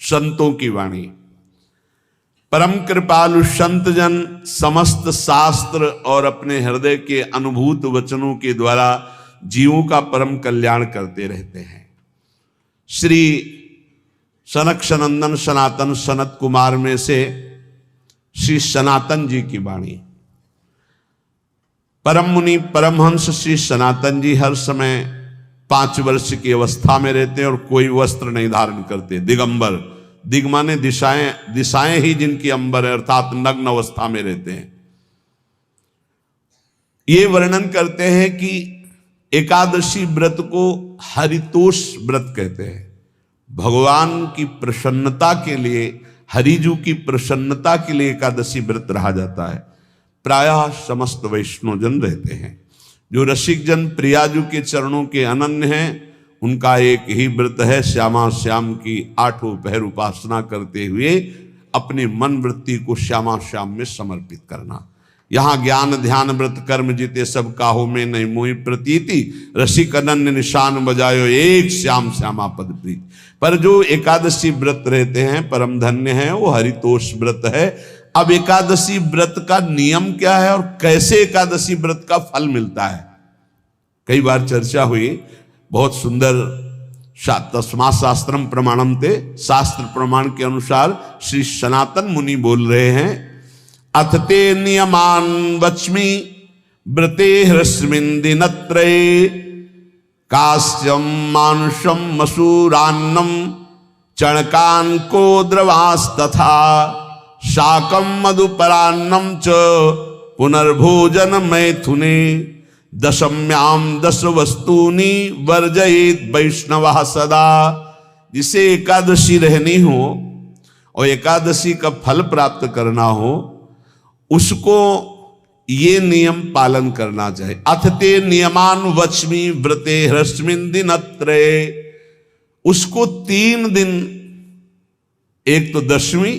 संतों की वाणी। परम कृपालु संत जन समस्त शास्त्र और अपने हृदय के अनुभूत वचनों के द्वारा जीवों का परम कल्याण करते रहते हैं। श्री सनक सनंदन सनातन सनत कुमार में से श्री सनातन जी की वाणी। परम मुनि परमहंस श्री सनातन जी हर समय 5 वर्ष की अवस्था में रहते हैं और कोई वस्त्र नहीं धारण करते, दिगंबर। दिग माने दिशाएं, दिशाएं ही जिनकी अंबर है, अर्थात नग्न अवस्था में रहते हैं। ये वर्णन करते हैं कि एकादशी व्रत को हरितोष व्रत कहते हैं। भगवान की प्रसन्नता के लिए, हरिजू की प्रसन्नता के लिए एकादशी व्रत रहा जाता है। प्रायः समस्त वैष्णवजन रहते हैं। जो रसिक जन प्रियाजू के चरणों के अनन्य हैं, उनका एक ही व्रत है, श्यामा श्याम की 8 पहर उपासना करते हुए अपनी मन वृत्ति को श्यामा श्याम में समर्पित करना। यहाँ ज्ञान ध्यान व्रत कर्म जीते सब काहो में नहीं मोहि प्रतीति, रसिक अनन्य निशान बजायो एक श्याम श्यामा पद प्रीति। पर जो एकादशी व्रत रहते हैं परम धन्य हैं, वो हरितोष व्रत है। अब एकादशी व्रत का नियम क्या है और कैसे एकादशी व्रत का फल मिलता है, कई बार चर्चा हुई। बहुत सुंदर तस्मा शास्त्रम प्रमाणम ते, शास्त्र प्रमाण के अनुसार श्री सनातन मुनि बोल रहे हैं, अथ ते नियमान वच्मि व्रते ह्रस्मिन् दिनत्रये, कास्यम मानुषम मसूरान्नम चणकान को द्रवास्तथा, शाकम मधुपरान्नम च पुनर्भोजन मैथुने, दशम्याम 10 वस्तूनि वर्जयेत वैष्णवः सदा। जिसे एकादशी रहनी हो और एकादशी का फल प्राप्त करना हो, उसको ये नियम पालन करना चाहिए। अथ ते नियमान वच्मि व्रते ह्रस्मिन् दिनत्रये, उसको 3 दिन, एक तो दशमी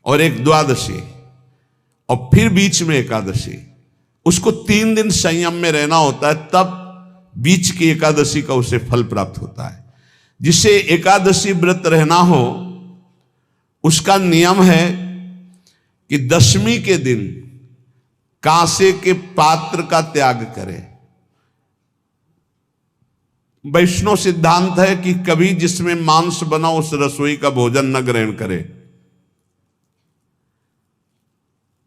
और एक द्वादशी और फिर बीच में एकादशी, उसको 3 दिन संयम में रहना होता है, तब बीच की एकादशी का उसे फल प्राप्त होता है। जिसे एकादशी व्रत रहना हो, उसका नियम है कि दशमी के दिन कांसे के पात्र का त्याग करे। वैष्णव सिद्धांत है कि कभी जिसमें मांस बना उस रसोई का भोजन न ग्रहण करे।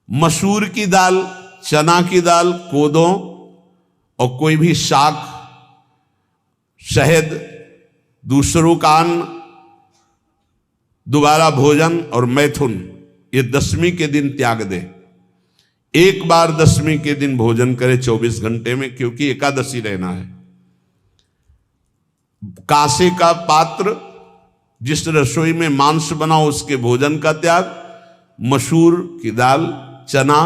मसूर की दाल, चना की दाल, कोदों और कोई भी शाक, शहद, दूसरों का अन्न, दोबारा भोजन और मैथुन, ये दशमी के दिन त्याग दे। एक बार दशमी के दिन भोजन करे 24 घंटे में, क्योंकि एकादशी रहना है। कांसे का पात्र, जिस रसोई में मांस बना उसके भोजन का त्याग, मसूर की दाल, चना,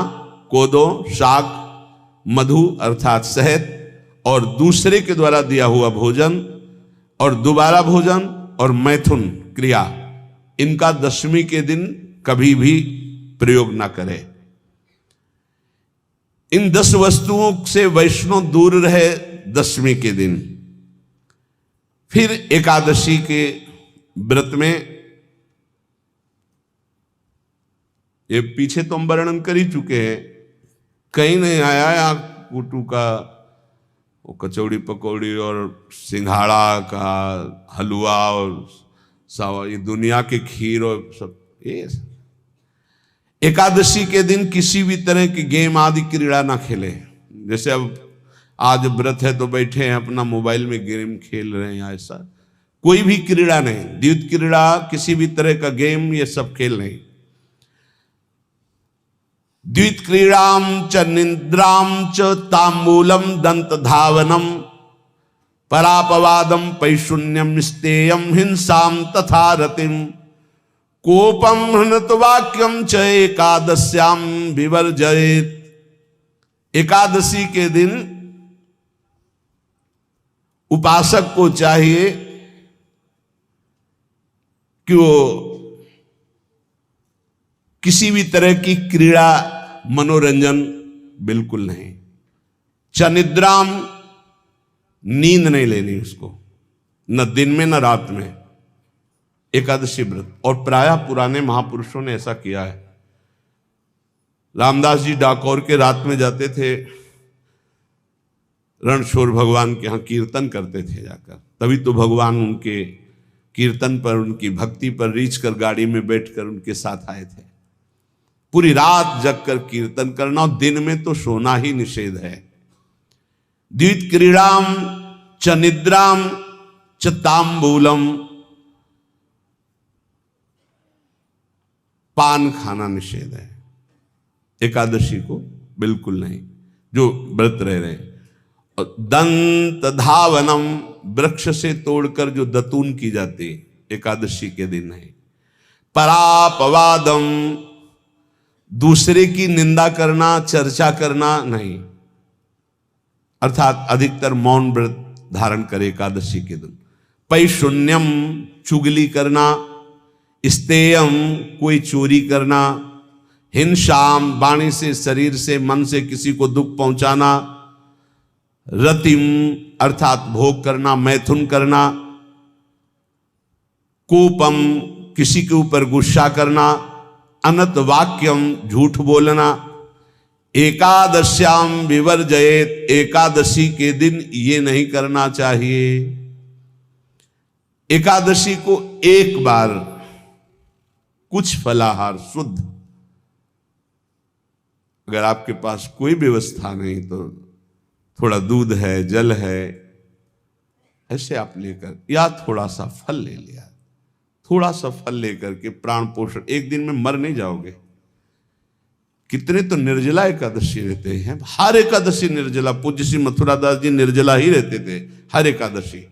कोदो, शाक, मधु अर्थात शहद और दूसरे के द्वारा दिया हुआ भोजन और दोबारा भोजन और मैथुन क्रिया, इनका दशमी के दिन कभी भी प्रयोग ना करें। इन 10 वस्तुओं से वैष्णव दूर रहे दशमी के दिन। फिर एकादशी के व्रत में, ये पीछे तो हम वर्णन कर ही चुके हैं, कहीं नहीं आया या कुटू का वो कचौड़ी पकौड़ी और सिंघाड़ा का हलवा और सावा, ये दुनिया के खीर और सब। ये एकादशी के दिन किसी भी तरह की गेम आदि क्रीड़ा ना खेले। जैसे अब आज व्रत है तो बैठे हैं अपना मोबाइल में गेम खेल रहे हैं, ऐसा कोई भी क्रीड़ा नहीं। द्वैत क्रीड़ा, किसी भी तरह का गेम, ये सब खेल नहीं। द्वित क्रीड़ाम च निद्राम च तांबूलम दंत धावनम, परापवादम पैशून्यम स्तेयम हिंसाम तथा रतिम, कोपम हृत वाक्यम च एकादश्याम विवर्जयेत। एकादशी के दिन उपासक को चाहिए कि वो किसी भी तरह की क्रीड़ा, मनोरंजन बिल्कुल नहीं। चनिद्राम, नींद नहीं लेनी उसको, न दिन में न रात में। एकादशी व्रत, और प्रायः पुराने महापुरुषों ने ऐसा किया है। रामदास जी डाकोर के रात में जाते थे, रणछोड़ भगवान के यहाँ कीर्तन करते थे जाकर, तभी तो भगवान उनके कीर्तन पर, उनकी भक्ति पर रीछ कर गाड़ी में बैठकर उनके साथ आए थे। पूरी रात जगकर कीर्तन करना, और दिन में तो सोना ही निषेध है। द्वित क्रीड़ाम च निद्राम च तांबूलम, पान खाना निषेध है एकादशी को, बिल्कुल नहीं, जो व्रत रह रहे हैं। और दंत धावनम, वृक्ष से तोड़कर जो दतून की जाती एकादशी के दिन नहीं। परापवादम, दूसरे की निंदा करना, चर्चा करना नहीं, अर्थात अधिकतर मौन व्रत धारण करे एकादशी के दिन। पैशून्यम, चुगली करना। स्तेयम, कोई चोरी करना। हिंसाम, वाणी से, शरीर से, मन से किसी को दुख पहुंचाना। रतिम, अर्थात भोग करना, मैथुन करना। कोपम, किसी के ऊपर गुस्सा करना। अनत वाक्यम, झूठ बोलना। एकादश्याम विवर्जयेत, एकादशी के दिन ये नहीं करना चाहिए। एकादशी को एक बार कुछ फलाहार शुद्ध, अगर आपके पास कोई व्यवस्था नहीं तो थोड़ा दूध है, जल है, ऐसे आप लेकर, या थोड़ा सा फल ले लिया, थोड़ा सा फल लेकर के प्राण पोषण, एक दिन में मर नहीं जाओगे। कितने तो निर्जला एकादशी रहते हैं, हर एकादशी निर्जला। पूज्य श्री मथुरा दास जी निर्जला ही रहते थे हर एकादशी।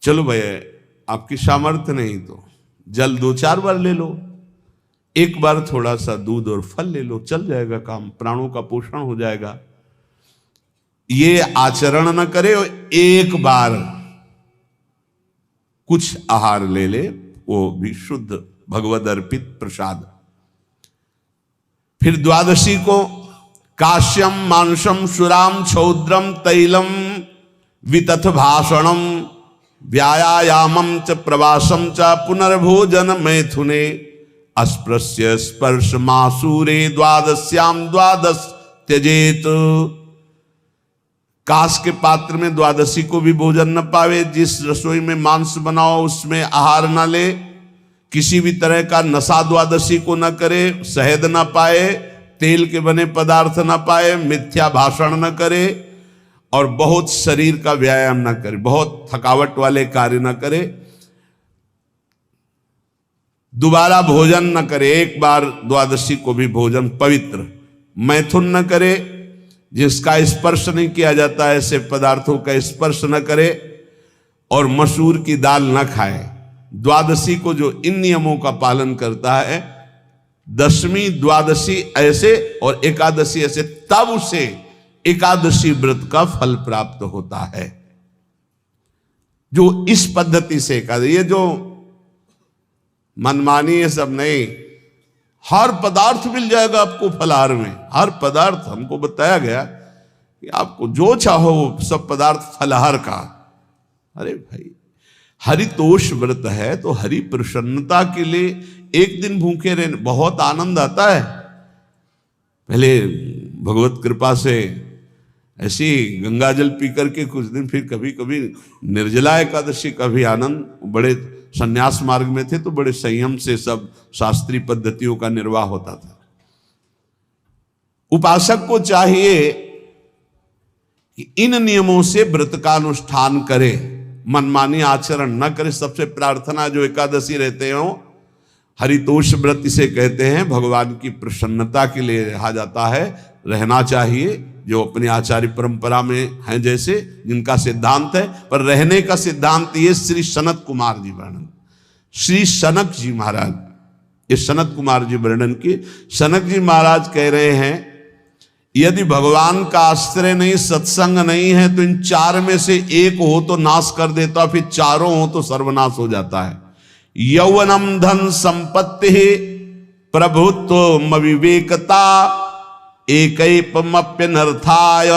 चलो भैया, आपकी सामर्थ्य नहीं तो जल 2-4 बार ले लो, एक बार थोड़ा सा दूध और फल ले लो, चल जाएगा काम, प्राणों का पोषण हो जाएगा। ये आचरण न करे और एक बार कुछ आहार ले ले, वो भी शुद्ध भगवद अर्पित प्रसाद। फिर द्वादशी को काश्यम मांसम सुराम छौद्रम तैलम वितथ भाषणम व्यायामम च प्रवासम च पुनर्भोजन मैथुने अस्पृश्य स्पर्श मासूरे द्वादश्याम द्वादश त्यजेत। काश के पात्र में द्वादशी को भी भोजन न पावे, जिस रसोई में मांस बनाओ उसमें आहार न ले, किसी भी तरह का नशा द्वादशी को न करे, शहद न पाए, तेल के बने पदार्थ न पाए, मिथ्या भाषण न करे, और बहुत शरीर का व्यायाम न करे, बहुत थकावट वाले कार्य न करे, दोबारा भोजन न करे, एक बार द्वादशी को भी भोजन पवित्र। मैथुन न करे, जिसका स्पर्श नहीं किया जाता ऐसे पदार्थों का स्पर्श न करे, और मसूर की दाल न खाए। द्वादशी को जो इन नियमों का पालन करता है, दशमी द्वादशी ऐसे और एकादशी ऐसे, तब उसे एकादशी व्रत का फल प्राप्त होता है। जो इस पद्धति से एकादशी, ये जो मनमानी है सब नहीं, हर पदार्थ मिल जाएगा आपको फलाहार में, हर पदार्थ। हमको बताया गया कि आपको जो चाहो वो सब पदार्थ फलाहार का। अरे भाई, हरितोष व्रत है तो हरि प्रसन्नता के लिए एक दिन भूखे रहने बहुत आनंद आता है। पहले भगवत कृपा से ऐसी गंगा जल पी करके कुछ दिन, फिर कभी कभी निर्जला एकादशी का भी आनंद। बड़े संन्यास मार्ग में थे तो बड़े संयम से सब शास्त्रीय पद्धतियों का निर्वाह होता था। उपासक को चाहिए कि इन नियमों से व्रत का अनुष्ठान करे, मनमानी आचरण न करे। सबसे प्रार्थना जो एकादशी रहते हो, हरितोष व्रत इसे कहते हैं, भगवान की प्रसन्नता के लिए रहा जाता है, रहना चाहिए। जो अपनी आचार्य परंपरा में हैं, जैसे जिनका सिद्धांत है, पर रहने का सिद्धांत ये श्री सनत कुमार जी वर्णन, श्री सनक जी महाराज, ये सनत कुमार जी वर्णन की। सनक जी महाराज कह रहे हैं, यदि भगवान का आश्रय नहीं, सत्संग नहीं है, तो इन चार में से एक हो तो नाश कर देता, फिर चारों हो तो सर्वनाश हो जाता है। यौवनम धन संपत्ति प्रभुत्व विवेकता एकैपमप्यनर्थाय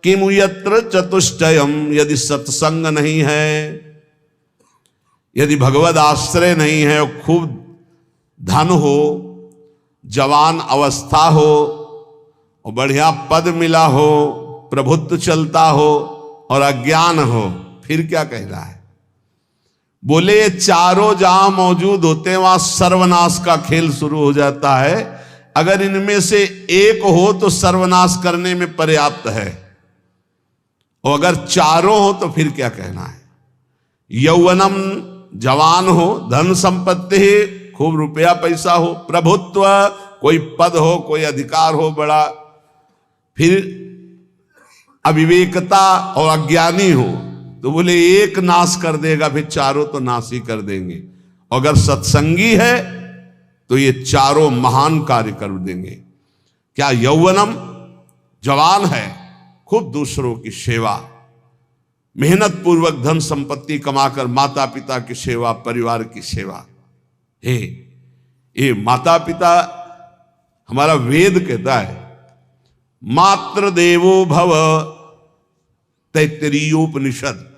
किमु यत्र चतुष्टयम। यदि सत्संग नहीं है, यदि भगवद आश्रय नहीं है और खूब धन हो, जवान अवस्था हो और बढ़िया पद मिला हो, प्रभुत्व चलता हो और अज्ञान हो, फिर क्या कह रहा है? बोले ये चारों जहां मौजूद होते हैं वहां सर्वनाश का खेल शुरू हो जाता है। अगर इनमें से एक हो तो सर्वनाश करने में पर्याप्त है, और अगर चारों हो तो फिर क्या कहना है? यौवनम, जवान हो, धन संपत्ति, खूब रुपया पैसा हो, प्रभुत्व, कोई पद हो, कोई अधिकार हो बड़ा, फिर अविवेकता और अज्ञानी हो, तो बोले एक नाश कर देगा, फिर चारों तो नाश ही कर देंगे। और अगर सत्संगी है तो ये चारों महान कार्य कर देंगे। क्या यौवनम, जवान है, खूब दूसरों की सेवा, मेहनत पूर्वक धन संपत्ति कमाकर माता पिता की सेवा, परिवार की सेवा। ये माता पिता, हमारा वेद कहता है मातृ देवो भव, तैत्तरीयोपनिषद,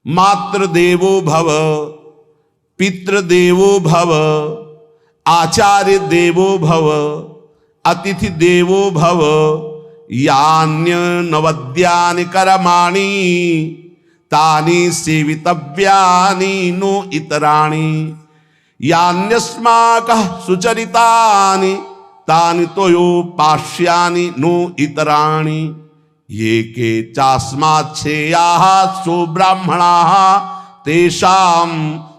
मातृ देवो भव, पितृ देवो भव, आचार्य देवो भव, अतिथि देवो भव, यान्य नवद्यानि कर्माणि तानि सेवितव्यानि नो इतराणि, यान्यस्माकः सुचरितानि तानि तोयोपास्यानि नो इतराणि, ये के चास्माच्छेयाः सो ब्राह्मणाः तेषां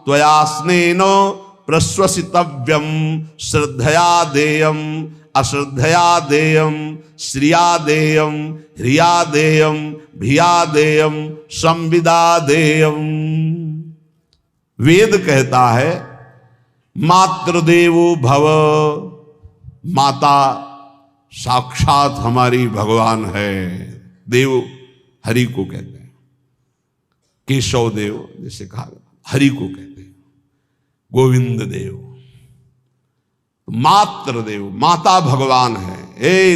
त्वया स्नेनो प्रश्वसितव्यं, श्रद्धया देयं, अश्रद्धया देयं, श्रिया देयं, ह्रिया देयं, भिया देयं, संविदा देयं। वेद कहता है मातृदेवो भव, माता साक्षात हमारी भगवान है। देव हरि को कहते हैं, केशव देव जैसे कहा, हरि को कहते हैं गोविंद देव। मातृ देव, माता भगवान है।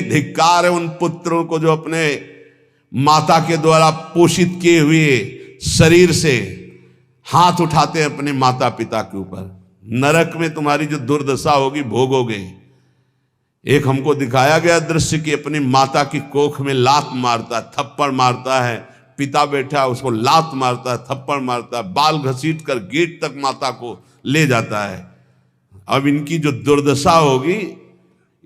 धिक्कार है उन पुत्रों को जो अपने माता के द्वारा पोषित किए हुए शरीर से हाथ उठाते हैं अपने माता पिता के ऊपर। नरक में तुम्हारी जो दुर्दशा होगी भोगोगे। एक हमको दिखाया गया दृश्य कि अपनी माता की कोख में लात मारता है, थप्पड़ मारता है, पिता बैठा है उसको लात मारता है, थप्पड़ मारता है, बाल घसीट कर गेट तक माता को ले जाता है। अब इनकी जो दुर्दशा होगी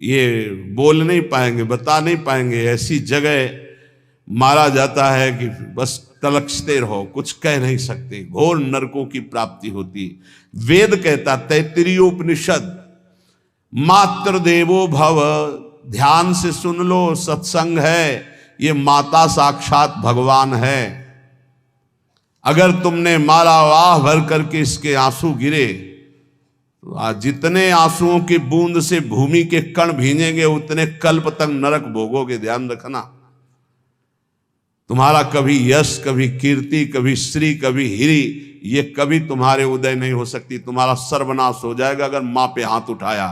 ये बोल नहीं पाएंगे, बता नहीं पाएंगे। ऐसी जगह मारा जाता है कि बस तलक्षते रहो, कुछ कह नहीं सकते, घोर नरकों की प्राप्ति होती। वेद कहता, तैत्तरीयोपनिषद, मातृ देवो भव। ध्यान से सुन लो, सत्संग है, ये माता साक्षात भगवान है। अगर तुमने मारा वाह भर करके इसके आंसू गिरे तो आज जितने आंसुओं की बूंद से भूमि के कण भींजेंगे उतने कल्प तक नरक भोगोगे। ध्यान रखना, तुम्हारा कभी यश, कभी कीर्ति, कभी श्री, कभी हिरी, ये कभी तुम्हारे उदय नहीं हो सकती। तुम्हारा सर्वनाश हो जाएगा अगर मां पे हाथ उठाया।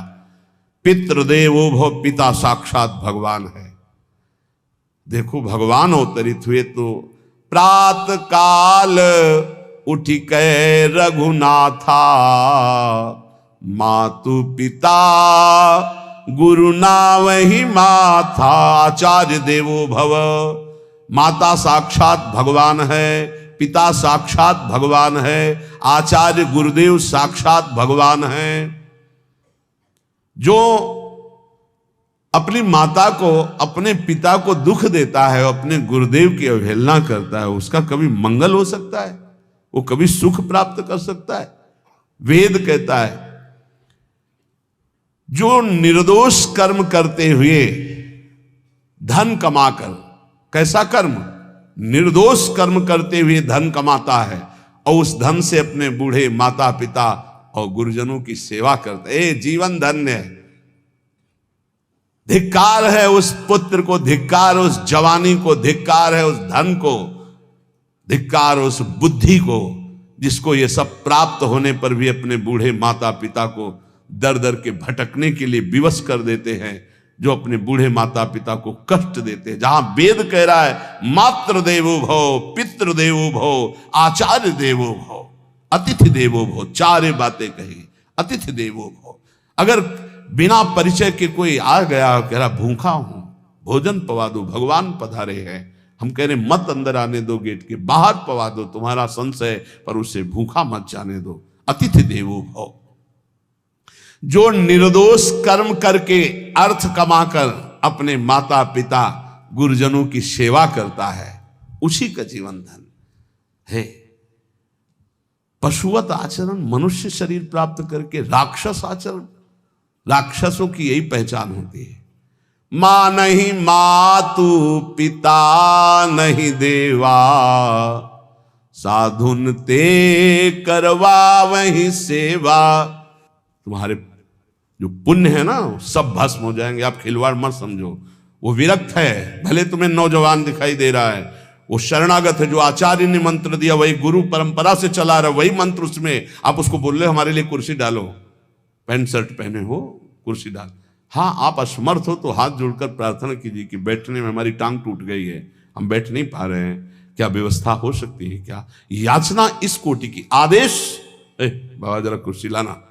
पितृदेवो भव, पिता साक्षात भगवान है। देखो भगवान अवतरित हुए तो प्रात काल उठी कै रघुनाथा, मातु पिता गुरु नावहि माथा। आचार्य देवो भव, माता साक्षात भगवान है, पिता साक्षात भगवान है, आचार्य गुरुदेव साक्षात भगवान है। जो अपनी माता को, अपने पिता को दुख देता है, अपने गुरुदेव की अवहेलना करता है, उसका कभी मंगल हो सकता है? वो कभी सुख प्राप्त कर सकता है? वेद कहता है जो निर्दोष कर्म करते हुए धन कमाकर, कैसा कर्म? निर्दोष कर्म करते हुए धन कमाता है और उस धन से अपने बूढ़े माता पिता और गुरुजनों की सेवा करता है, जीवन धन्य है। धिक्कार है उस पुत्र को, धिक्कार उस जवानी को, धिक्कार है उस धन को, धिक्कार उस बुद्धि को जिसको ये सब प्राप्त होने पर भी अपने बूढ़े माता पिता को दर दर के भटकने के लिए विवश कर देते हैं, जो अपने बूढ़े माता पिता को कष्ट देते हैं। जहां वेद कह रहा है मातृ देवो भव, पितृ देवो भव, आचार्य देवो भव, अतिथि देवो भव, चार बातें कही, अतिथि देवो भव। अगर बिना परिचय के कोई आ गया, कह रहा भूखा हूं, भोजन पवा दो, भगवान पधारे हैं, हम कह रहे मत अंदर आने दो, गेट के बाहर पवा दो, तुम्हारा संशय, पर उसे भूखा मत जाने दो, अतिथि देवो भव। जो निर्दोष कर्म करके अर्थ कमाकर अपने माता पिता गुरुजनों की सेवा करता है, उसी का जीवन धन है। पशुवत आचरण, मनुष्य शरीर प्राप्त करके राक्षस आचरण, राक्षसों की यही पहचान होती है। मां नहीं मातु पिता नहीं देवा, साधुन ते करवा वही सेवा। तुम्हारे जो पुण्य है ना सब भस्म हो जाएंगे, आप खिलवाड़ मत समझो। वो विरक्त है, भले तुम्हें नौजवान दिखाई दे रहा है, वो शरणागत है, जो आचार्य ने मंत्र दिया वही गुरु परंपरा से चला रहा, वही मंत्र उसमें, आप उसको बोल रहे हमारे लिए कुर्सी डालो, पैंट शर्ट पहने हो कुर्सी डाल। हाँ, आप असमर्थ हो तो हाथ जोड़कर प्रार्थना कीजिए कि बैठने में हमारी टांग टूट गई है, हम बैठ नहीं पा रहे हैं, क्या व्यवस्था हो सकती है क्या? याचना इस कोटि की। आदेश, बाबा जरा कुर्सी लाना,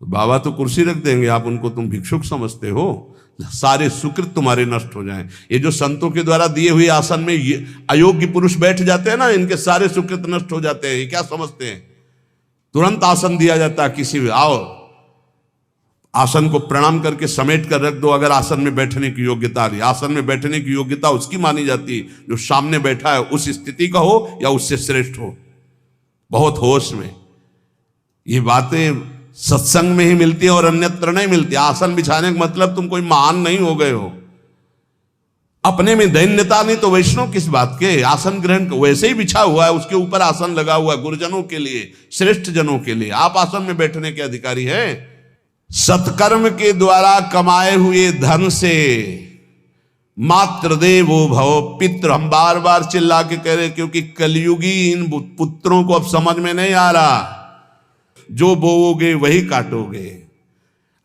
तो बाबा तो कुर्सी रख देंगे, आप उनको तुम भिक्षुक समझते हो, सारे सुकृत तुम्हारे नष्ट हो जाएं। ये जो संतों के द्वारा दिए हुए आसन में ये अयोग्य पुरुष बैठ जाते हैं ना, इनके सारे सुकृत नष्ट हो जाते हैं। ये क्या समझते हैं? तुरंत आसन दिया जाता है, किसी भी आओ, आसन को प्रणाम करके समेट कर रख दो, अगर आसन में बैठने की योग्यता रही। आसन में बैठने की योग्यता उसकी मानी जाती है जो सामने बैठा है, उस स्थिति का हो या उससे श्रेष्ठ हो। बहुत होश में ये बातें सत्संग में ही मिलती है और अन्यत्र नहीं मिलती। आसन बिछाने का मतलब तुम कोई महान नहीं हो गए हो, अपने में दैन्यता नहीं तो वैष्णव किस बात के? आसन ग्रहण वैसे ही बिछा हुआ है, उसके ऊपर आसन लगा हुआ है गुरुजनों के लिए, श्रेष्ठ जनों के लिए। आप आसन में बैठने के अधिकारी हैं। सत्कर्म के द्वारा कमाए हुए धन से मात्र देवो भव पितृ, हम बार बार चिल्ला के कह रहे, क्योंकि कलयुगी इन पुत्रों को अब समझ में नहीं आ रहा। जो बोओगे वही काटोगे।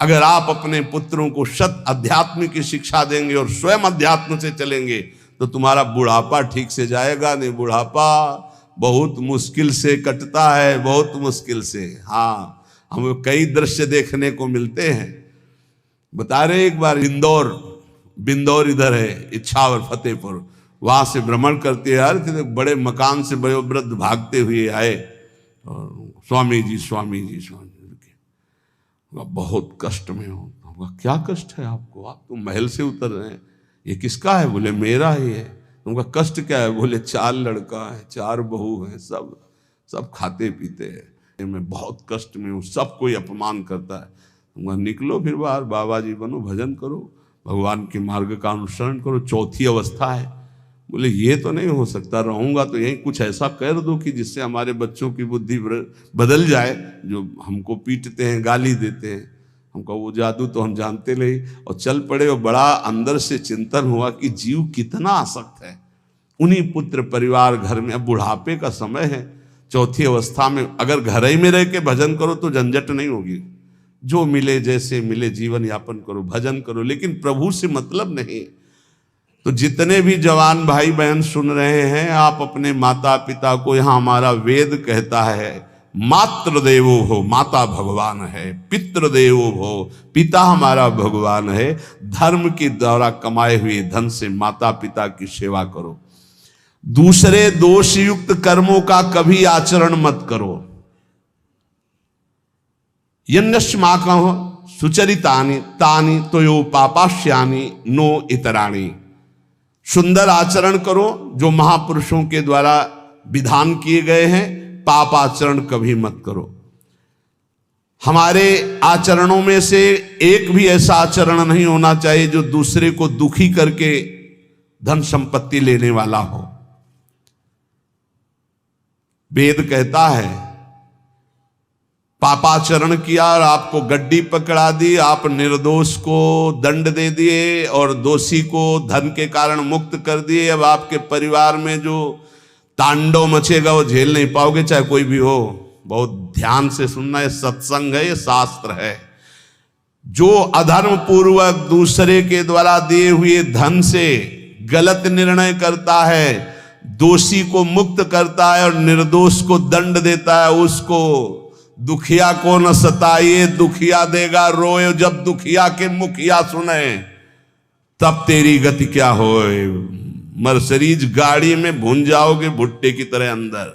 अगर आप अपने पुत्रों को सत अध्यात्म की शिक्षा देंगे और स्वयं अध्यात्म से चलेंगे तो तुम्हारा बुढ़ापा ठीक से जाएगा नहीं। बुढ़ापा बहुत मुश्किल से कटता है, बहुत मुश्किल से। हाँ, हमें कई दृश्य देखने को मिलते हैं। बता रहे एक बार बिंदौर इधर है, इच्छावर फतेहपुर, वहां से भ्रमण करते यार, बड़े मकान से बड़े वृद्ध भागते हुए आए और स्वामी जी बहुत कष्ट में हो। क्या कष्ट है आपको? आप तो महल से उतर रहे हैं, ये किसका है? बोले मेरा ही है। तुमका कष्ट क्या है? बोले 4 लड़का है, 4 बहू है, सब खाते पीते हैं, मैं बहुत कष्ट में हूँ, सब कोई अपमान करता है। तुमका निकलो फिर बाहर, बाबा जी बनो, भजन करो, भगवान के मार्ग का अनुसरण करो। चौथी अवस्था है। बोले ये तो नहीं हो सकता, रहूंगा तो यहीं कुछ ऐसा कर दो कि जिससे हमारे बच्चों की बुद्धि बदल जाए, जो हमको पीटते हैं, गाली देते हैं। हमको वो जादू तो हम जानते नहीं, और चल पड़े। और बड़ा अंदर से चिंतन हुआ कि जीव कितना आसक्त है उन्हीं पुत्र परिवार घर में। अब बुढ़ापे का समय है, चौथी अवस्था में अगर घर ही में रह के भजन करो तो झंझट नहीं होगी। जो मिले जैसे मिले जीवन यापन करो, भजन करो, लेकिन प्रभु से मतलब नहीं। तो जितने भी जवान भाई बहन सुन रहे हैं, आप अपने माता पिता को, यहाँ हमारा वेद कहता है मातृ देवो हो, माता भगवान है, पितृ देवो हो, पिता हमारा भगवान है। धर्म के द्वारा कमाए हुए धन से माता पिता की सेवा करो। दूसरे दोषयुक्त कर्मों का कभी आचरण मत करो। यन्नस्माकं सुचरितानि तानि तोयो पापाश्यानि नो इतराणि। सुंदर आचरण करो जो महापुरुषों के द्वारा विधान किए गए हैं, पाप आचरण कभी मत करो। हमारे आचरणों में से एक भी ऐसा आचरण नहीं होना चाहिए जो दूसरे को दुखी करके धन संपत्ति लेने वाला हो। वेद कहता है पापाचरण किया और आपको गड्डी पकड़ा दी, आप निर्दोष को दंड दे दिए और दोषी को धन के कारण मुक्त कर दिए। अब आपके परिवार में जो तांडव मचेगा वो झेल नहीं पाओगे, चाहे कोई भी हो। बहुत ध्यान से सुनना, है सत्संग है, ये शास्त्र है। जो अधर्म पूर्वक दूसरे के द्वारा दिए हुए धन से गलत निर्णय करता है, दोषी को मुक्त करता है और निर्दोष को दंड देता है। उसको दुखिया को न सताइए, दुखिया देगा रोए, जब दुखिया के मुखिया सुने तब तेरी गति क्या होए। मर्सरीज गाड़ी में भुन जाओगे भुट्टे की तरह अंदर,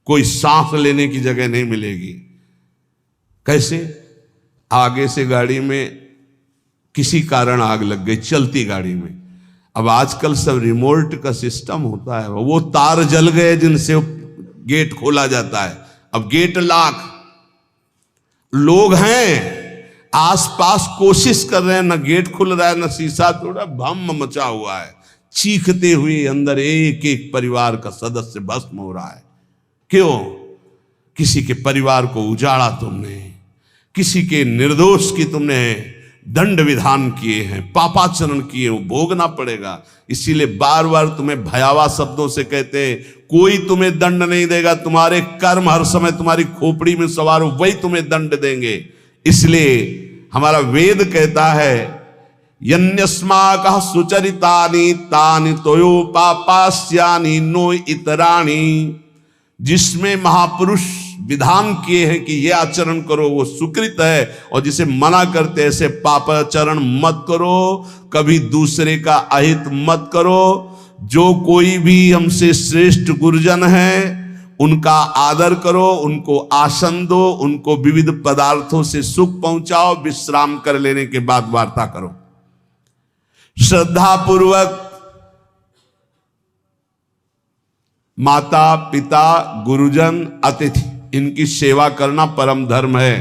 कोई सांस लेने की जगह नहीं मिलेगी। कैसे? आगे से गाड़ी में किसी कारण आग लग गई, चलती गाड़ी में। अब आजकल सब रिमोट का सिस्टम होता है, वो तार जल गए जिनसे गेट खोला जाता है। अब गेट लाख लोग हैं आसपास, कोशिश कर रहे हैं, न गेट खुल रहा है न शीशा तोड़ा, भम मचा हुआ है। चीखते हुए अंदर एक एक परिवार का सदस्य भस्म हो रहा है। क्यों? किसी के परिवार को उजाड़ा तुमने, किसी के निर्दोष की तुमने दंड विधान किए हैं, पापाचरण किए, वो भोगना पड़ेगा। इसीलिए बार बार तुम्हें भयावह शब्दों से कहते हैं, कोई तुम्हें दंड नहीं देगा, तुम्हारे कर्म हर समय तुम्हारी खोपड़ी में सवार हो, वही तुम्हें दंड देंगे। इसलिए हमारा वेद कहता है, यन्यस्माकः सुचरितानि तानि तोयो पापास्यानि नो इतराणि। जिसमें महापुरुष विधान किए हैं कि ये आचरण करो वो सुकृत है, और जिसे मना करते ऐसे पापाचरण मत करो, कभी दूसरे का अहित मत करो। जो कोई भी हमसे श्रेष्ठ गुरुजन है उनका आदर करो, उनको आसन दो, उनको विविध पदार्थों से सुख पहुंचाओ, विश्राम कर लेने के बाद वार्ता करो। श्रद्धा पूर्वक माता पिता गुरुजन अतिथि इनकी सेवा करना परम धर्म है।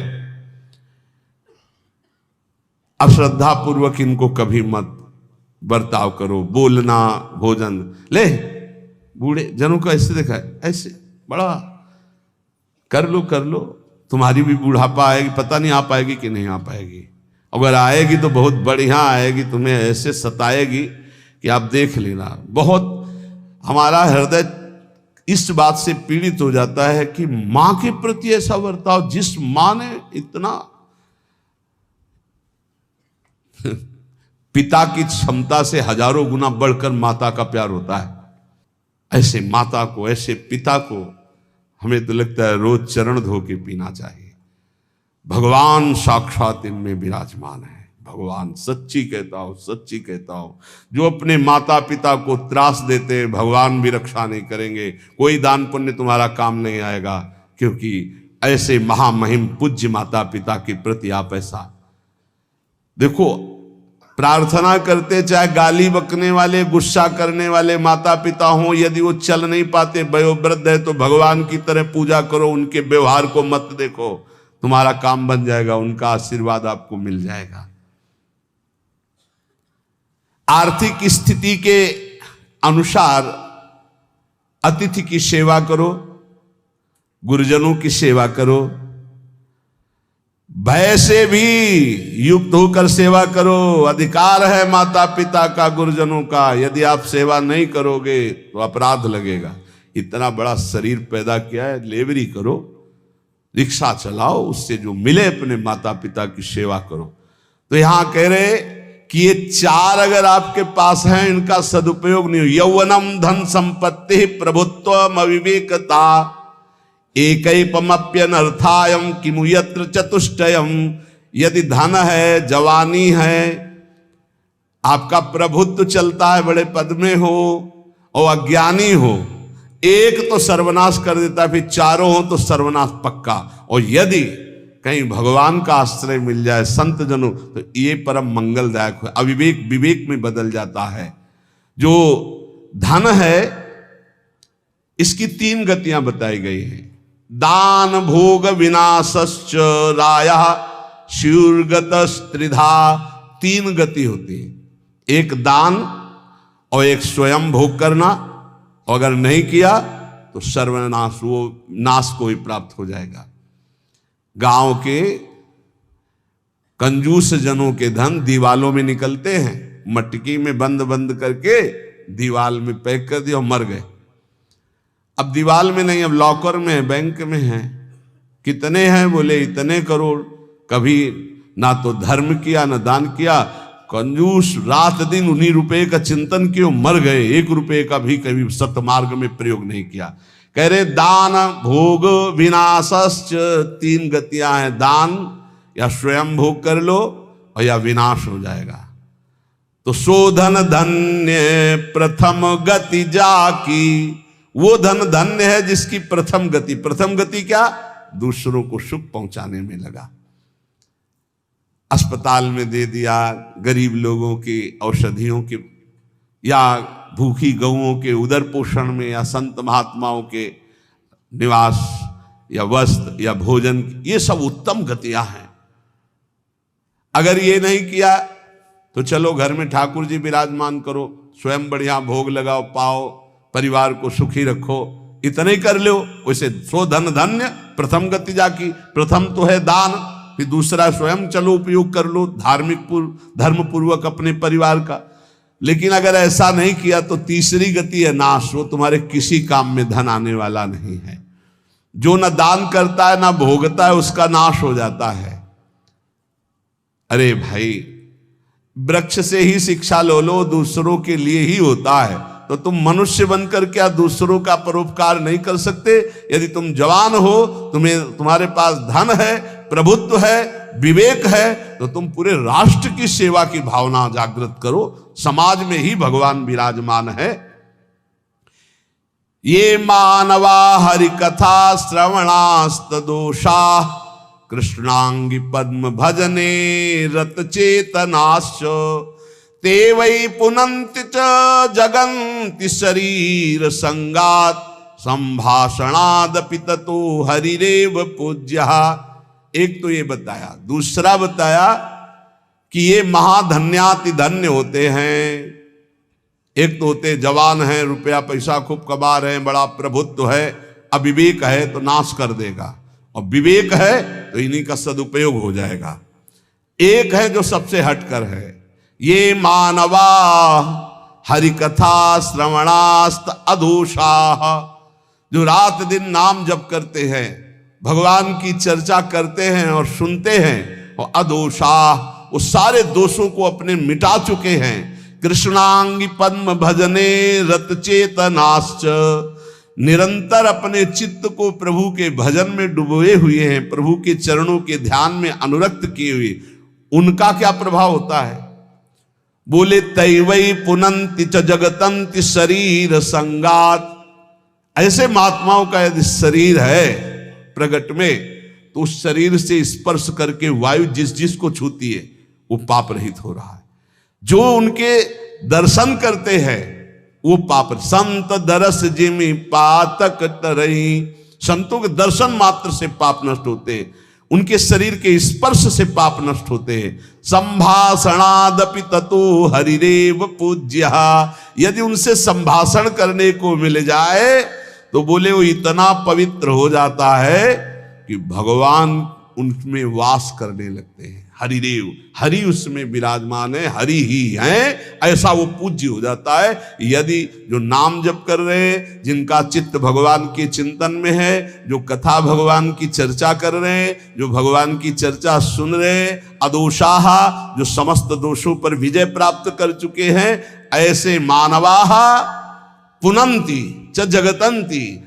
अश्रद्धा पूर्वक इनको कभी मत बर्ताव करो। बोलना, भोजन, ले बूढ़े जनों को ऐसे देखा है, ऐसे बड़ा कर लो, तुम्हारी भी बुढ़ापा आएगी, पता नहीं आ पाएगी कि नहीं आ पाएगी। अगर आएगी तो बहुत बढ़िया आएगी, तुम्हें ऐसे सताएगी कि आप देख लेना। बहुत हमारा हृदय इस बात से पीड़ित हो जाता है कि मां के प्रति ऐसा बर्ताव, जिस मां ने इतना पिता की क्षमता से हजारों गुना बढ़कर माता का प्यार होता है। ऐसे माता को, ऐसे पिता को हमें तो लगता है रोज चरण धो के पीना चाहिए। भगवान साक्षात इनमें विराजमान है। भगवान सच्ची कहता हूं, जो अपने माता पिता को त्रास देते हैं भगवान भी रक्षा नहीं करेंगे। कोई दान पुण्य तुम्हारा काम नहीं आएगा, क्योंकि ऐसे महामहिम पूज्य माता पिता के प्रति आप ऐसा देखो। प्रार्थना करते, चाहे गाली बकने वाले, गुस्सा करने वाले माता पिता हों, यदि वो चल नहीं पाते, वयोवृद्ध है, तो भगवान की तरह पूजा करो, उनके व्यवहार को मत देखो, तुम्हारा काम बन जाएगा, उनका आशीर्वाद आपको मिल जाएगा। आर्थिक स्थिति के अनुसार अतिथि की सेवा करो, गुरुजनों की सेवा करो, भय से भी युक्त होकर सेवा करो। अधिकार है माता पिता का, गुरुजनों का। यदि आप सेवा नहीं करोगे तो अपराध लगेगा। इतना बड़ा शरीर पैदा किया है, लेबरी करो, रिक्शा चलाओ, उससे जो मिले अपने माता पिता की सेवा करो। तो यहां कह रहे कि ये चार अगर आपके पास हैं, इनका सदुपयोग नहीं हो। यौवनम धन संपत्ति प्रभुत्वम अविवेकता एकैपमप्यनर्थायम किमु यत्र चतुष्टयम। यदि धन है, जवानी है, आपका प्रभुत्व चलता है, बड़े पद में हो और अज्ञानी हो, एक तो सर्वनाश कर देता है, फिर चारों हो तो सर्वनाश पक्का। और यदि कहीं भगवान का आश्रय मिल जाए, संत जनों, तो ये परम मंगलदायक है। अविवेक विवेक में बदल जाता है। जो धन है, इसकी तीन गतियां बताई गई हैं। दान भोग विनाशश्च रायः स्युर्गतस्त्रिधा। तीन गति होती है, एक दान और एक स्वयं भोग करना, और अगर नहीं किया तो सर्वनाश, वो नाश को ही प्राप्त हो जाएगा। गांव के कंजूस जनों के धन दीवालों में निकलते हैं, मटकी में बंद बंद करके दीवाल में पैक कर दिया और मर गए। अब दीवाल में नहीं, अब लॉकर में है, बैंक में है। कितने हैं? बोले इतने करोड़। कभी ना तो धर्म किया ना दान किया, कंजूस रात दिन उन्हीं रुपए का चिंतन किए मर गए, 1 रुपए का भी कभी सत्मार्ग में प्रयोग नहीं किया। कह रहे दान भोग विनाशश्च, 3 गतियां हैं, दान या स्वयं भोग कर लो और या विनाश हो जाएगा। तो शोधन धन्य प्रथम गति जाकी, वो धन धन्य है जिसकी प्रथम गति क्या? दूसरों को सुख पहुंचाने में लगा। अस्पताल में दे दिया, गरीब लोगों के औषधियों के या भूखी गौओं के उदर पोषण में, या संत महात्माओं के निवास या वस्त्र या भोजन, ये सब उत्तम गतियां हैं। अगर ये नहीं किया तो चलो घर में ठाकुर जी विराजमान करो, स्वयं बढ़िया भोग लगाओ, पाओ, परिवार को सुखी रखो, इतने कर लो। वैसे सो धन धन्य प्रथम गति जाकी, प्रथम तो है दान, फिर दूसरा स्वयं चलो उपयोग कर लो धर्म पूर्वक अपने परिवार का। लेकिन अगर ऐसा नहीं किया तो तीसरी गति है नाश, वो तुम्हारे किसी काम में धन आने वाला नहीं है। जो न दान करता है ना भोगता है, उसका नाश हो जाता है। अरे भाई, वृक्ष से ही शिक्षा लो, दूसरों के लिए ही होता है, तो तुम मनुष्य बनकर क्या दूसरों का परोपकार नहीं कर सकते? यदि तुम जवान हो, तुम्हारे पास धन है, प्रभुत्व है, विवेक है, तो तुम पूरे राष्ट्र की सेवा की भावना जागृत करो। समाज में ही भगवान विराजमान है। ये मानवा हरि कथा श्रवणास्त दोषा, कृष्णांगी पद्म भजने रत चेतनाश्च, ते वै पुनन्ति च जगन्ति शरीर संगात, संभाषणादपि ततो हरिरेव पूज्यः। एक तो ये बताया, दूसरा बताया कि ये महाधन्याति धन्य होते हैं। एक तो होते जवान हैं, रुपया पैसा खूब कमा रहे हैं, बड़ा प्रभुत्व है, अविवेक है तो नाश कर देगा, और विवेक है तो इन्हीं का सदुपयोग हो जाएगा। एक है जो सबसे हटकर है, ये मानवा हरिकथा श्रवणास्त अधोषाः, जो रात दिन नाम जप करते हैं, भगवान की चर्चा करते हैं और सुनते हैं, और अधोषाः, वो सारे दोषों को अपने मिटा चुके हैं। कृष्णांगी पद्म भजने रत चेतनाश्च, निरंतर अपने चित्त को प्रभु के भजन में डुबोए हुए हैं, प्रभु के चरणों के ध्यान में अनुरक्त किए हुए, उनका क्या प्रभाव होता है? बोले तैवै पुनन्ति च जगतन्ति शरीर संगात। ऐसे महात्माओं का यदि शरीर है प्रगट में, तो उस शरीर से स्पर्श करके वायु जिस जिस को छूती है वो पाप रहित हो रहा है। जो उनके दर्शन करते हैं वो पाप, संत दरस जिमि पातक तरई, संतों के दर्शन मात्र से पाप नष्ट होते हैं, उनके शरीर के स्पर्श से पाप नष्ट होते हैं। संभाषणादपि ततो हरिरेव पूज्यः, यदि उनसे संभाषण करने को मिल जाए तो बोले वो इतना पवित्र हो जाता है कि भगवान उनमें वास करने लगते हैं। हरिदेव, हरि उसमें विराजमान है, हरि ही हैं, ऐसा वो पूज्य हो जाता है। यदि जो नाम जप कर रहे हैं, जिनका चित्त भगवान के चिंतन में है, जो कथा भगवान की चर्चा कर रहे हैं, जो भगवान की चर्चा सुन रहे हैं, अदोषाः, जो समस्त दोषों पर विजय प्राप्त कर चुके हैं, ऐसे मानवाः पुनन्ति च जगतन्ति,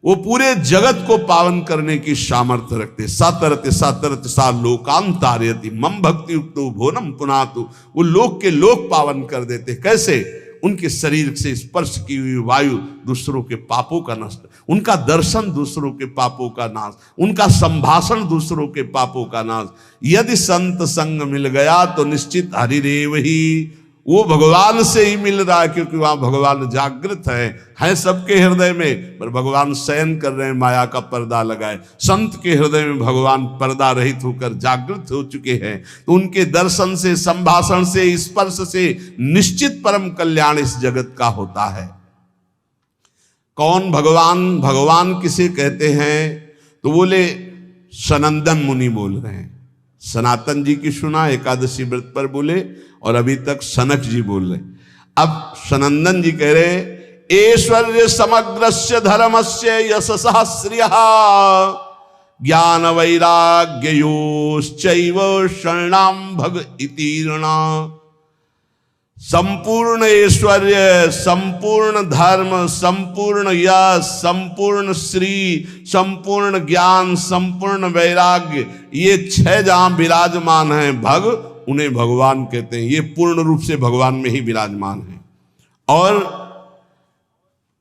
वो पूरे जगत को पावन करने की सामर्थ्य रखते। सातरते सातरते सा लोकांतारयति मम भक्ति युक्तो भोनम पुनातु, वो लोक के लोक पावन कर देते। कैसे? उनके शरीर से स्पर्श की हुई वायु दूसरों के पापों का नष्ट, उनका दर्शन दूसरों के पापों का नाश, उनका संभाषण दूसरों के पापों का नाश। यदि संत संग मिल गया तो निश्चित हरिदेव ही, वो भगवान से ही मिल रहा है, क्योंकि वहां भगवान जागृत है सबके हृदय में, पर भगवान शयन कर रहे हैं, माया का पर्दा लगाए। संत के हृदय में भगवान पर्दा रहित होकर जागृत हो चुके हैं, तो उनके दर्शन से, संभाषण से, स्पर्श से निश्चित परम कल्याण इस जगत का होता है। कौन भगवान? भगवान किसे कहते हैं? तो बोले सनंदन मुनि बोल रहे हैं। सनातन जी की सुना एकादशी व्रत पर बोले, और अभी तक सनक जी बोल रहे। अब सनंदन जी कह रहे, ऐश्वर्य समग्रस्य धर्मस्य यशसः श्रियः, ज्ञान वैराग्ययोश्चैव शरणां भग इति ऋणा। संपूर्ण ऐश्वर्य, संपूर्ण धर्म, संपूर्ण यश, संपूर्ण श्री, संपूर्ण ज्ञान, संपूर्ण वैराग्य, ये 6 जहां विराजमान हैं भग, उन्हें भगवान कहते हैं। ये पूर्ण रूप से भगवान में ही विराजमान है, और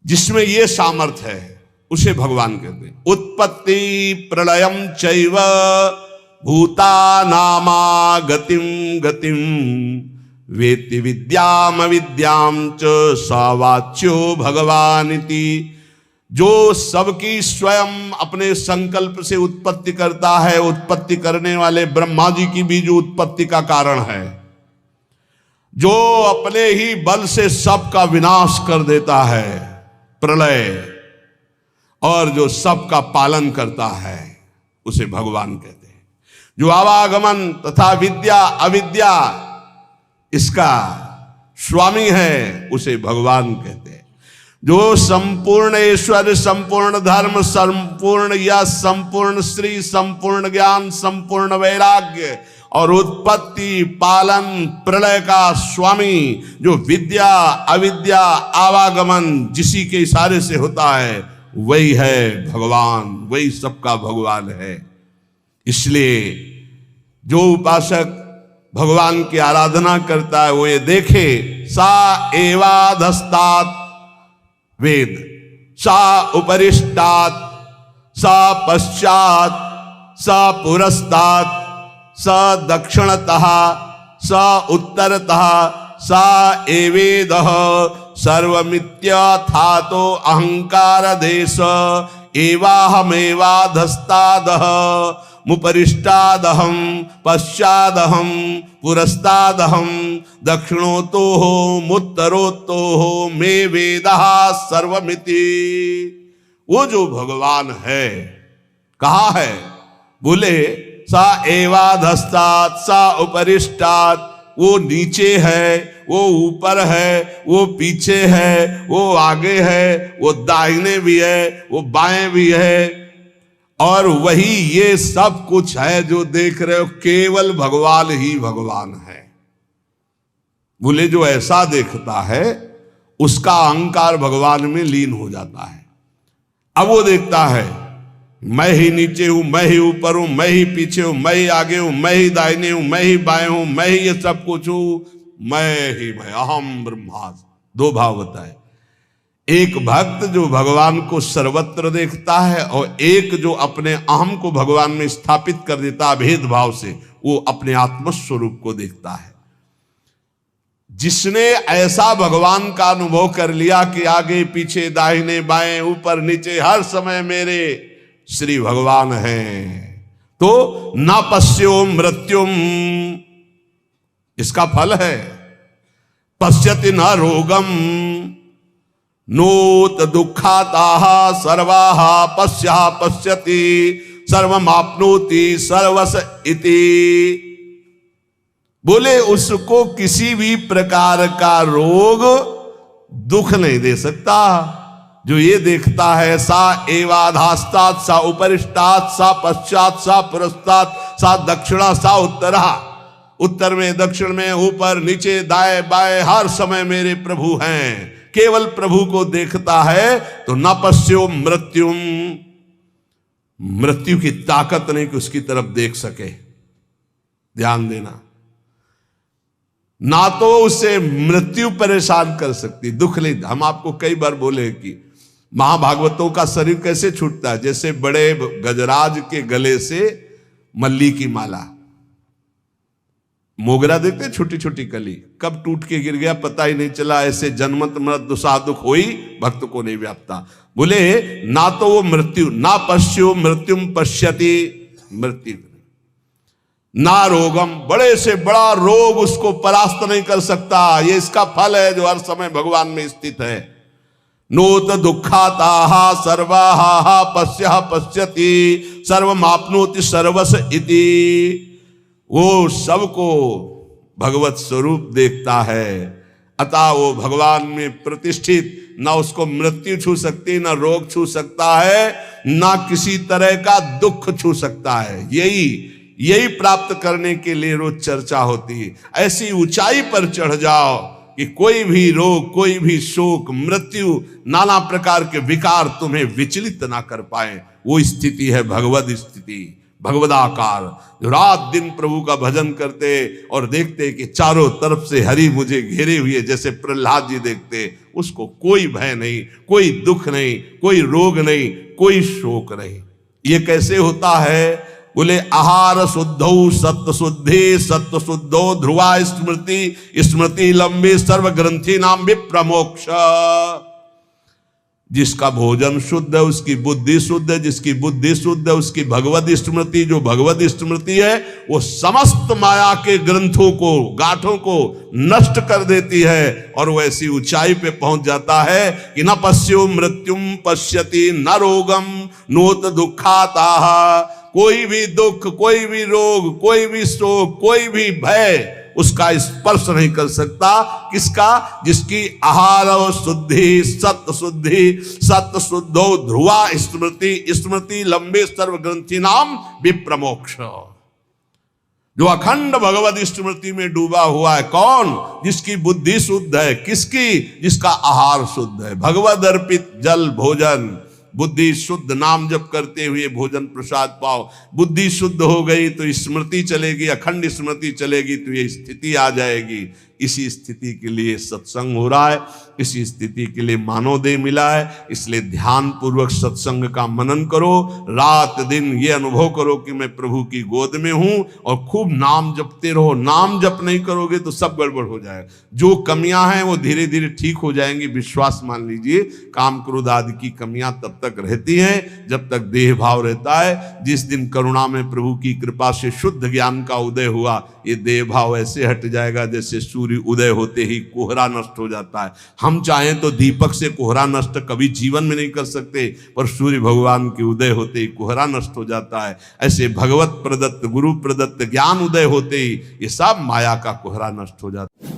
जिसमें ये सामर्थ्य है उसे भगवान कहते हैं। उत्पत्ति प्रलयम चैव भूतानामा गतिम गतिम वेत्ति विद्याम विद्याम च सवाच्यो भगवानिति। जो सबकी स्वयं अपने संकल्प से उत्पत्ति करता है, उत्पत्ति करने वाले ब्रह्मा जी की भी जो उत्पत्ति का कारण है, जो अपने ही बल से सबका विनाश कर देता है प्रलय, और जो सबका पालन करता है उसे भगवान कहते हैं। जो आवागमन तथा विद्या अविद्या इसका स्वामी है उसे भगवान कहते हैं। जो संपूर्ण ऐश्वर्य, संपूर्ण धर्म, संपूर्ण यश, संपूर्ण श्री, संपूर्ण ज्ञान, संपूर्ण वैराग्य और उत्पत्ति पालन प्रलय का स्वामी, जो विद्या अविद्या आवागमन जिसी के इशारे से होता है, वही है भगवान, वही सबका भगवान है। इसलिए जो उपासक भगवान की आराधना करता है वो ये देखे, सा एवाधस्तात् वेद, सा उपरिष्टात्, सा पश्चात्, सा पुरस्तात्, सा दक्षिणतः, सा उत्तरतः, सा एवेदः सर्वमित्यथातो अहंकार देश एवाहमेवाधस्तादः मुपरिष्टादहं पश्चादहं पुरस्तादहं दक्षिणोतोः मुत्तरोतोः मे वेदः सर्वमिति। वो जो भगवान है कहा है, बोले सा एवाधस्तात्, सा उपरिष्टात्, वो नीचे है, वो ऊपर है, वो पीछे है, वो आगे है, वो दाहिने भी है, वो बाएं भी है, और वही ये सब कुछ है जो देख रहे हो, केवल भगवान ही भगवान है। बोले जो ऐसा देखता है उसका अहंकार भगवान में लीन हो जाता है। अब वो देखता है मैं ही नीचे हूं, मैं ही ऊपर हूं, मैं ही पीछे हूं, मैं ही आगे हूं, मैं ही दाहिने हूं, मैं ही बाएं हूं, मैं ही ये सब कुछ हूं, मैं ही मैं, अहम ब्रह्मास्मि। 2 भाव बताए, एक भक्त जो भगवान को सर्वत्र देखता है, और एक जो अपने अहम को भगवान में स्थापित कर देता है भेद भाव से, वो अपने आत्मस्वरूप को देखता है। जिसने ऐसा भगवान का अनुभव कर लिया कि आगे पीछे दाहिने बाएं ऊपर नीचे हर समय मेरे श्री भगवान हैं, तो न पश्यो मृत्युम, इसका फल है पश्यति न रोगम नोत दुखाताः सर्वाः पश्यः पश्यति सर्वमाप्नोति सर्वस इति। बोले उसको किसी भी प्रकार का रोग दुख नहीं दे सकता। जो ये देखता है सा एवाधास्तात्, सा उपरिष्टात्, सा पश्चात्, सा पुरस्तात्, सा दक्षिणा, सा उत्तरा, उत्तर में दक्षिण में ऊपर नीचे दाएं बाएं हर समय मेरे प्रभु हैं, केवल प्रभु को देखता है तो न पश्यो मृत्युम, मृत्यु की ताकत नहीं कि उसकी तरफ देख सके। ध्यान देना, ना तो उसे मृत्यु परेशान कर सकती, दुख ले। हम आपको कई बार बोले कि महाभागवतों का शरीर कैसे छूटता है, जैसे बड़े गजराज के गले से मल्ली की माला, मोगरा देखते छोटी छोटी कली, कब टूट के गिर गया पता ही नहीं चला, ऐसे जन्मत मृत दुसा दुख होई भक्त को नहीं व्याप्ता। बोले ना तो वो मृत्यु, ना पश्यो मृत्युम पश्यति, मृत्यु ना रोगम, बड़े से बड़ा रोग उसको परास्त नहीं कर सकता। ये इसका फल है जो हर समय भगवान में स्थित है। नोत दुखाताः सर्वाः पश्यः पश्यति सर्वमाप्नोति सर्वस इति। वो सबको भगवत स्वरूप देखता है, अतः वो भगवान में प्रतिष्ठित, ना उसको मृत्यु छू सकती, ना रोग छू सकता है, ना किसी तरह का दुख छू सकता है। यही प्राप्त करने के लिए रोज चर्चा होती है। ऐसी ऊंचाई पर चढ़ जाओ कि कोई भी रोग, कोई भी शोक, मृत्यु, नाना प्रकार के विकार तुम्हें विचलित ना कर पाए। वो स्थिति है भगवद स्थिति, भगवदाकार, जो रात दिन प्रभु का भजन करते और देखते कि चारों तरफ से हरि मुझे घेरे हुए, जैसे प्रहलाद जी देखते, उसको कोई भय नहीं, कोई दुख नहीं, कोई रोग नहीं, कोई शोक नहीं। ये कैसे होता है? बोले आहार शुद्धौ सत्व शुद्धि, सत्व शुद्धो ध्रुवा स्मृति, स्मृति लंबी सर्व ग्रंथि नाम विप्रमोक्ष। जिसका भोजन शुद्ध है उसकी बुद्धि शुद्ध है, जिसकी बुद्धि शुद्ध है उसकी भगवत स्मृति, जो भगवत स्मृति है वो समस्त माया के ग्रंथों को, गांठों को नष्ट कर देती है और वो ऐसी ऊंचाई पे पहुंच जाता है कि न पश्यो मृत्युम पश्यति न रोगम नोत दुखाताः। कोई भी दुख, कोई भी रोग, कोई भी शोक, कोई भी भय उसका स्पर्श नहीं कर सकता। किसका? जिसकी आहार शुद्धि, सत्य शुद्धि, सत्य शुद्धो ध्रुवा स्मृति, स्मृति लंबे सर्व ग्रंथि नाम विप्रमोक्ष। जो अखंड भगवत स्मृति में डूबा हुआ है, कौन? जिसकी बुद्धि शुद्ध है। किसकी? जिसका आहार शुद्ध है, भगवद अर्पित जल भोजन। बुद्धि शुद्ध, नाम जप करते हुए भोजन प्रसाद पाओ। बुद्धि शुद्ध हो गई तो स्मृति चलेगी, अखंड स्मृति चलेगी तो ये स्थिति आ जाएगी। इसी स्थिति के लिए सत्संग हो रहा है, इसी स्थिति के लिए मानवदेह मिला है। इसलिए ध्यान पूर्वक सत्संग का मनन करो, रात दिन ये अनुभव करो कि मैं प्रभु की गोद में हूं, और खूब नाम जपते रहो। नाम जप नहीं करोगे तो सब गड़बड़ हो जाएगा। जो कमियां हैं वो धीरे धीरे ठीक हो जाएंगी, विश्वास मान लीजिए। काम क्रोध आदि की कमियां तब तक रहती हैं जब तक देह भाव रहता है। जिस दिन करुणा में प्रभु की कृपा से शुद्ध ज्ञान का उदय हुआ, ये देह भाव ऐसे हट जाएगा जैसे सूर्य उदय होते ही कोहरा नष्ट हो जाता है। हम चाहें तो दीपक से कोहरा नष्ट कभी जीवन में नहीं कर सकते, पर सूर्य भगवान के उदय होते ही कोहरा नष्ट हो जाता है। ऐसे भगवत प्रदत्त, गुरु प्रदत्त ज्ञान उदय होते ही ये सब माया का कोहरा नष्ट हो जाता है।